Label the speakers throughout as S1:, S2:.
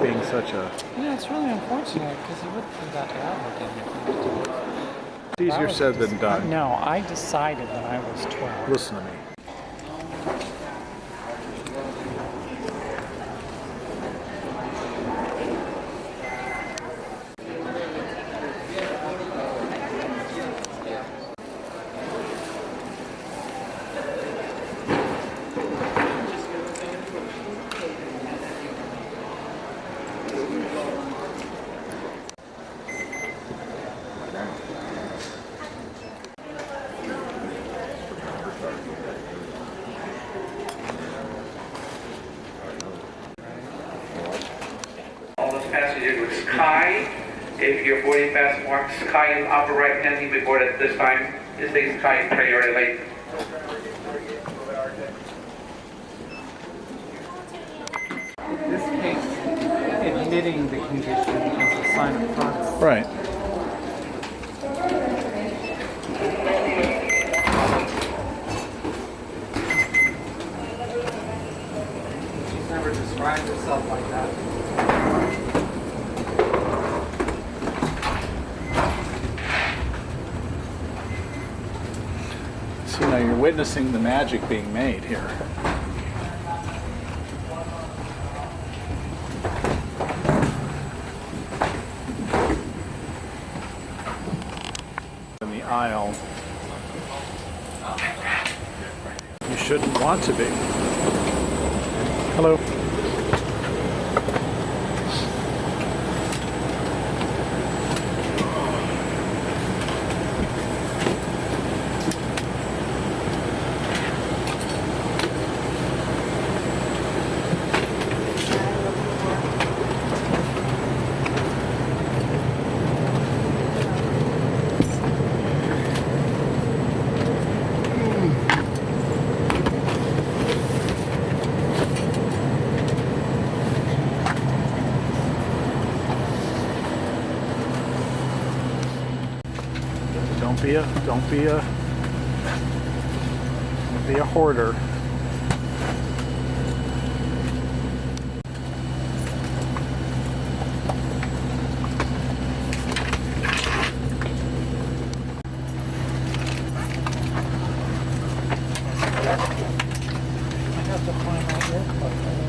S1: being such a...
S2: Yeah, it's really unfortunate because you wouldn't think that to have anything to do.
S1: It's easier said than done.
S2: No, I decided when I was 12.
S1: Listen to me.
S3: Passengers with Sky. If your boarding pass marks Sky in the upper right hand, you may board at this time. It says Sky priority late.
S2: In this case, admitting the condition is a sign of fraud.
S1: Right.
S2: She's never described herself like that.
S1: So now you're witnessing the magic being made here. In the aisle, you shouldn't want to be. Hello. Don't be a hoarder.
S2: I have to find my airplane.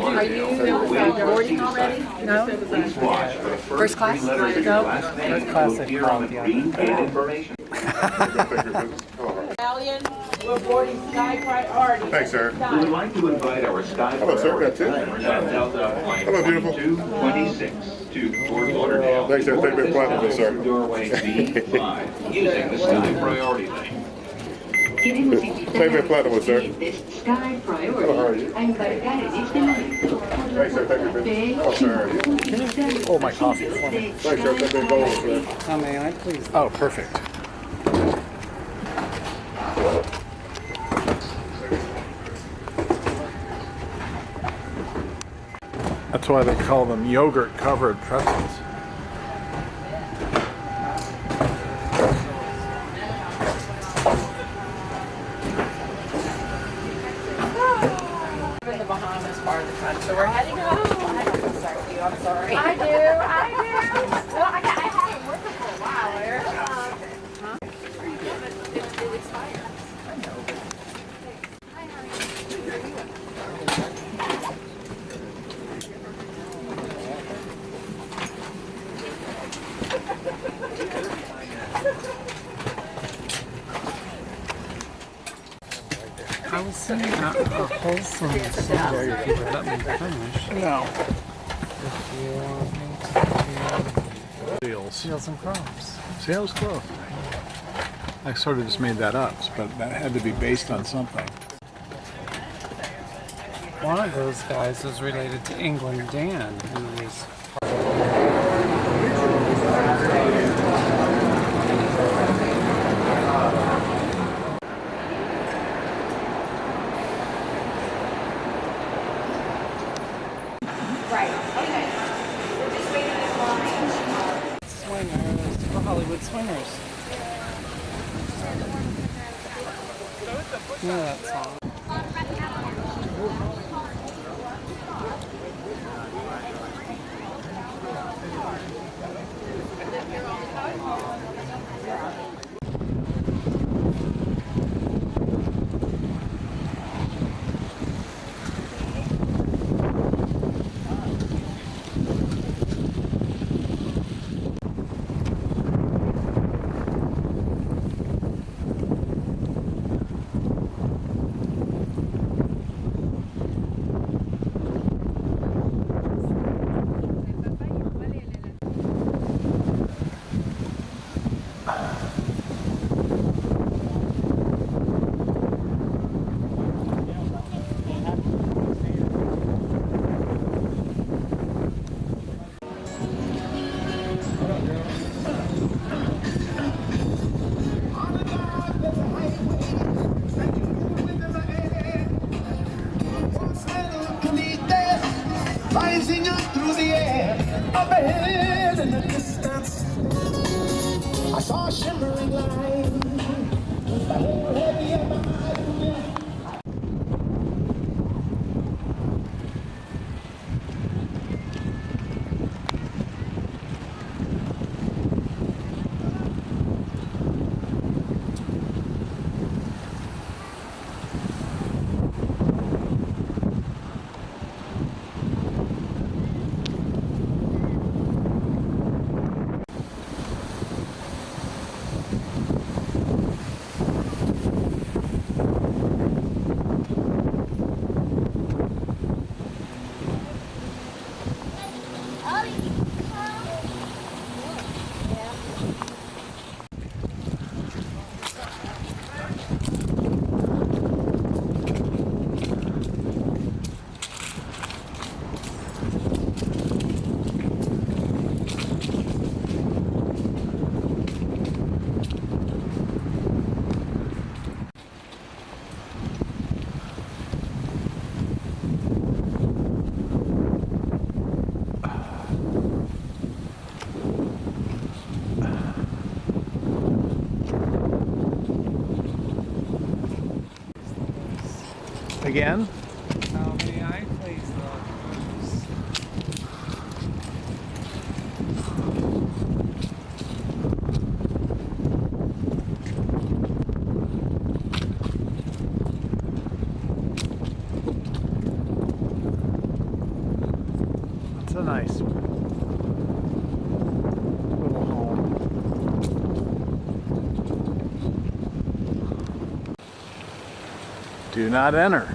S4: Are you boarding already? No? First class? No.
S2: First class at Lauderdale.
S5: Italian, we're boarding Sky Priority.
S6: Thanks, sir.
S7: We would like to invite our Sky
S6: Hello, sir. That's it.
S7: Delta Flight
S6: Hello, beautiful.
S7: 2226 to Fort Lauderdale.
S6: Thanks, sir. Take me a platinum, sir.
S7: Doorway B5 using the Sky Priority lane.
S8: Queremos
S6: Take me a
S8: invitar
S6: platinum, sir.
S8: Sky
S6: Hello, how are
S8: Priority
S6: you?
S8: a embarcar en este momento
S6: Thanks, sir. Thank you. Oh, sir. How are you?
S1: Oh, my coffee for me.
S6: Thanks, sir. Take me a gold, sir.
S2: How may I please?
S1: Oh, perfect. That's why they call them yogurt-covered pretzels.
S5: In the Bahamas part of the country, so we're heading home. Sorry, I'm sorry. I do. Well, I haven't worked for a while there. It expired. I know, but... Hi, how are you?
S2: I was sending a wholesome soda if you would let me finish.
S1: No.
S2: If you want me to do
S1: Deals.
S2: seals and crops.
S1: See, I was close. I sort of just made that up, but that had to be based on something.
S2: One of those guys was related to England Dan, who was
S5: Right, okay. We're just waiting in line.
S2: swingers, the Hollywood swingers. You know that song.
S9: Rising up through the air, up ahead in the distance, I saw a shimmering line. The whole heavy of behind me.
S1: Again?
S2: How may I please those?
S1: Do not enter.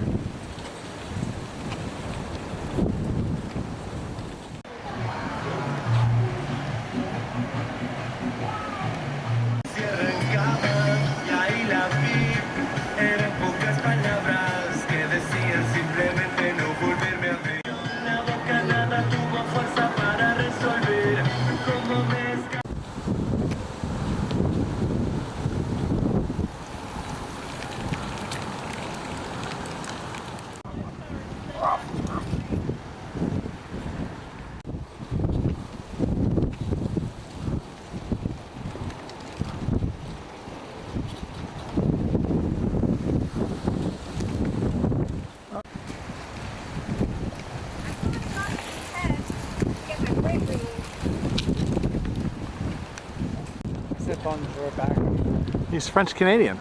S1: He's French Canadian.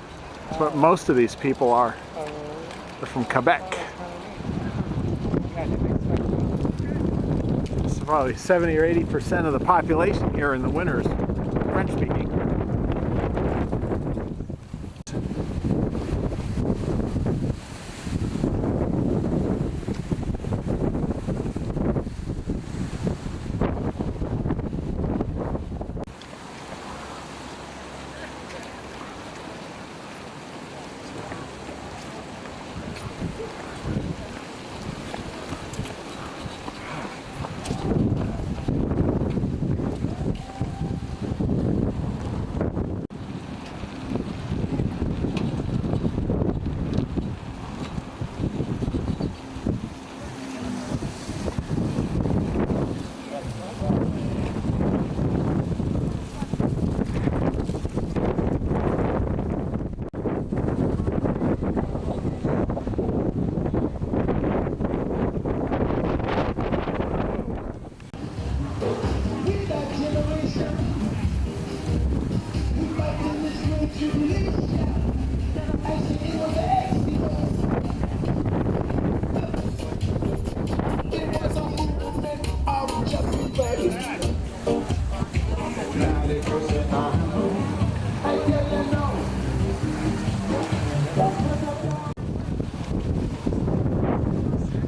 S1: That's what most of these people are. They're from Quebec. It's probably 70 or 80% of the population here in the winters French speaking.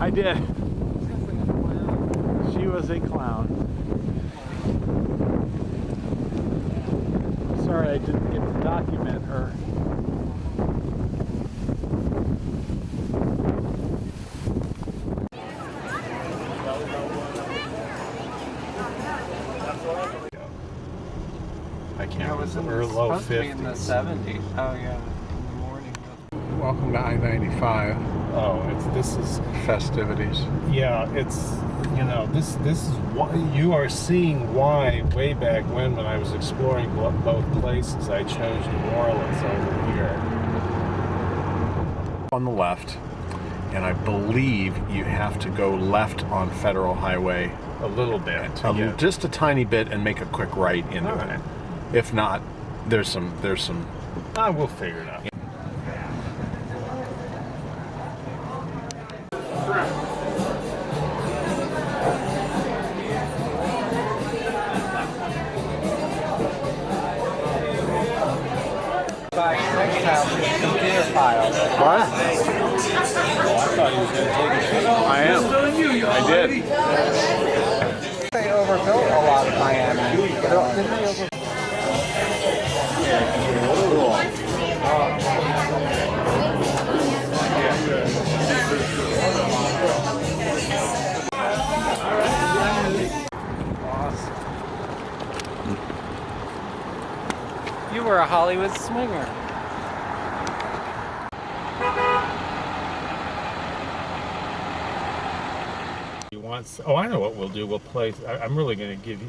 S1: I did. She was a clown. Sorry I didn't get to document her. I can't remember. Low 50s.
S2: Supposed to be in the 70s. Oh yeah, in the morning.
S1: Welcome to I-95.
S10: Oh, this is
S1: Festivities.
S10: yeah. It's this is what you are seeing. Why way back when I was exploring both places, I chose New Orleans over here.
S1: On the left, and I believe you have to go left on Federal Highway
S10: A little bit.
S1: just a tiny bit and make a quick right into it. If not, there's some.
S10: We'll figure it out.
S2: Computer files.
S1: What?
S10: I thought he was going to take a shit.
S1: I am. I did.
S2: They overbuilt a lot of Miami. Didn't they over- You were a Hollywood swinger.
S10: Oh, I know what we'll do. We'll play. I'm really going to give you.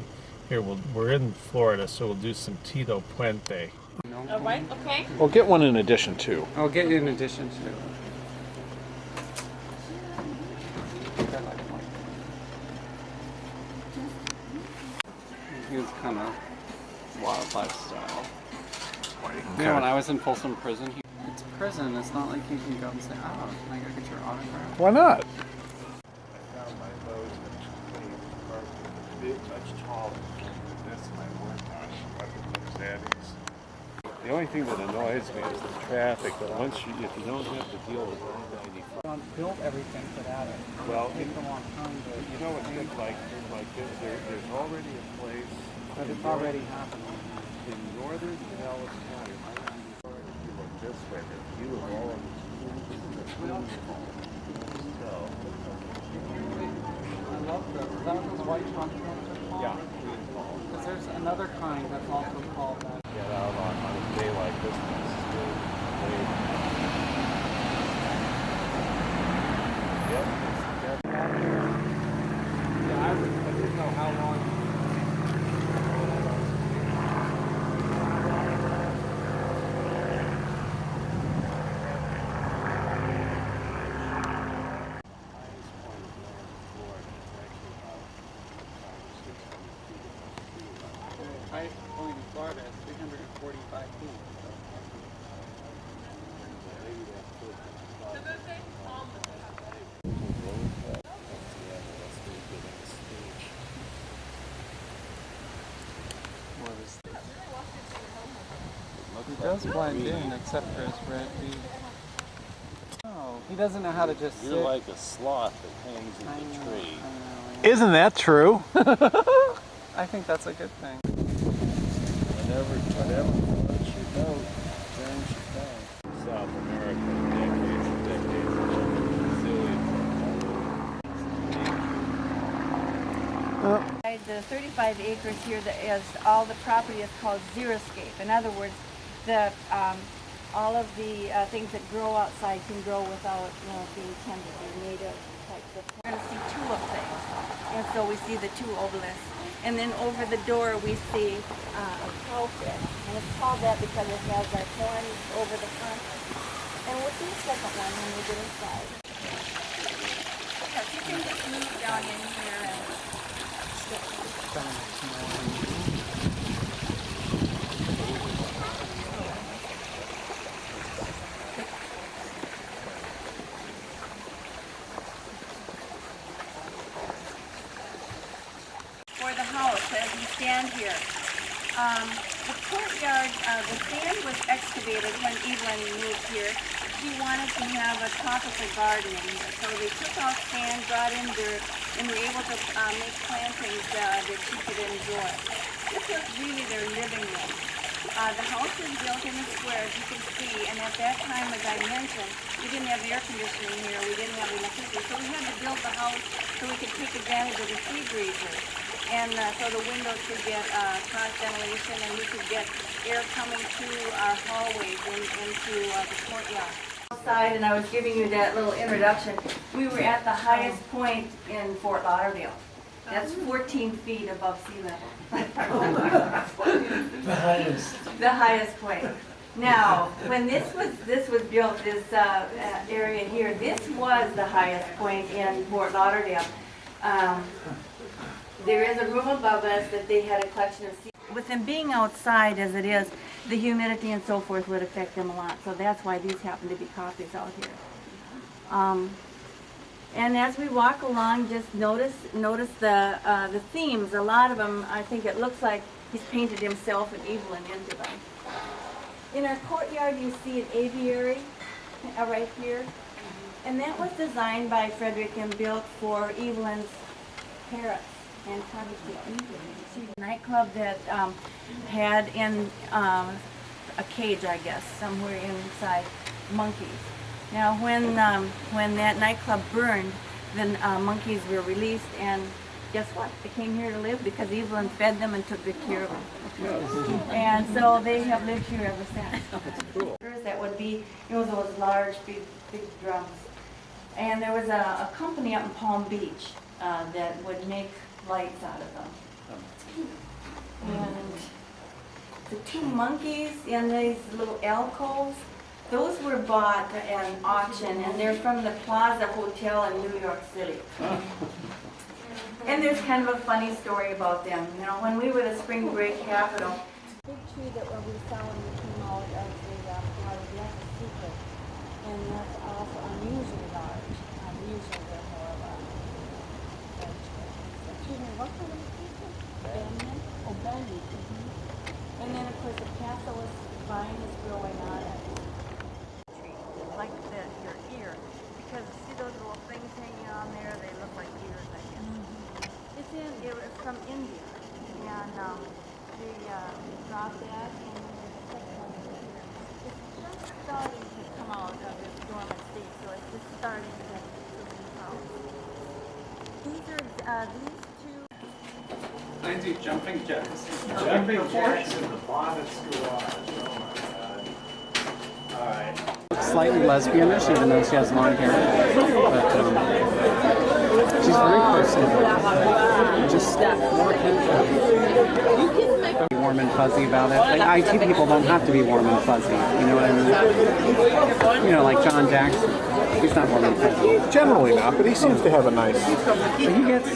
S10: Here, we're in Florida, so we'll do some Tito Puente.
S5: All right, okay.
S1: We'll get one in addition too.
S2: I'll get you in addition to. He was kind of wildlife style. Yeah, when I was in Folsom Prison, it's prison. It's not like you can go and say, "Oh, can I go get your autograph?"
S1: Why not?
S10: I found my boat much taller. That's my work on. The only thing that annoys me is the traffic, but if you don't have to deal with I-95.
S2: Built everything for that.
S10: Well,
S2: It takes a long time to,
S10: you know what, there's already a place.
S2: but it's already happening.
S10: In northern Dallas County, if you look this way, the view of all of the
S2: I love those. Is that what those white pumpkins are called?
S10: Yeah.
S2: Because there's another kind that's also called that.
S10: Get out on a day like this.
S2: Yeah, I didn't know how long. Highest point in Florida is 345 feet. He does blend in, except for his red beard. Oh, he doesn't know how to just sit.
S10: You're like a sloth that hangs in the tree.
S1: Isn't that true?
S2: I think that's a good thing.
S10: Whatever floats your boat turns your boat. South America, decades and decades of resilience.
S5: The 35 acres here that is all the property is called xeriscape. In other words, the all of the things that grow outside can grow without being tended. They're native types of. We're going to see tulip things, and so we see the two obelisks. And then over the door we see a cowfish, and it's called that because it has like horns over the front. And we'll see the second one when we get inside. Because you can just move down in here and for the house as we stand here. The courtyard, the sand was excavated when Evelyn moved here. She wanted to have a tropical garden in here, so they took out sand, brought in dirt, and were able to make plantings that she could enjoy. This was really their living room. The house is built in a square, as you can see, and at that time, as I mentioned, we didn't have air conditioning here, we didn't have electricity, so we had to build the house so we could take advantage of the sea breezes. And so the windows could get cross ventilation, and we could get air coming through our hallways into the courtyard. Outside, and I was giving you that little introduction. We were at the highest point in Fort Lauderdale. That's 14 feet above sea level. The highest point. Now, when this was built, this area here, this was the highest point in Fort Lauderdale. There is a room above us that they had a collection of seeds. With them being outside as it is, the humidity and so forth would affect them a lot. So that's why these happen to be copies out here. And as we walk along, just notice the themes. A lot of them, I think it looks like he's painted himself and Evelyn into them. In our courtyard, you see an aviary right here. And that was designed by Frederick and built for Evelyn's parrots and cockatoos. A nightclub that had in a cage, I guess, somewhere inside, monkeys. Now, when that nightclub burned, the monkeys were released, and guess what? They came here to live because Evelyn fed them and took good care of them. And so they have lived here ever since. That's cool. That would be, those large, big drums. And there was a company up in Palm Beach that would make lights out of them. And the two monkeys in these little alcoves, those were bought at an auction, and they're from the Plaza Hotel in New York City. And there's kind of a funny story about them. You know, when we were the spring break capital, big tree that when we saw when we came out of the water, that's a secret. And that's also unusually large. Usually they're more of a excuse me, what kind of a secret? Banyan? Oh, banyan. And then of course the castle was fine. drop that and it's just starting to come out of its dormant state, so it's just starting to leave out. These two.
S2: I do jumping jacks.
S10: Jumping jacks in the bonnet's garage. Oh my god. Alright.
S2: Slightly lesbianish, even though she has long hair. But she's very personable. Just more be warm and fuzzy about it. Like, IT people don't have to be warm and fuzzy. You know what I mean? You know, like John Jackson. He's not warm and fuzzy.
S1: Generally not, but he seems to have a nice.
S2: But he gets.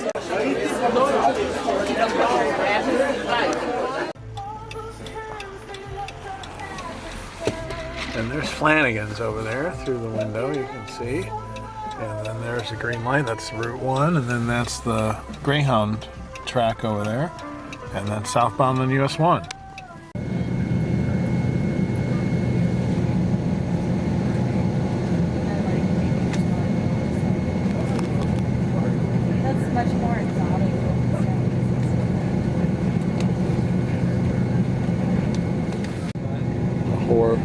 S1: And there's Flanagan's over there through the window, you can see. And then there's the green light, that's Route 1, and then that's the Greyhound track over there. And then southbound on US 1.
S5: That's much more exotic.
S1: Or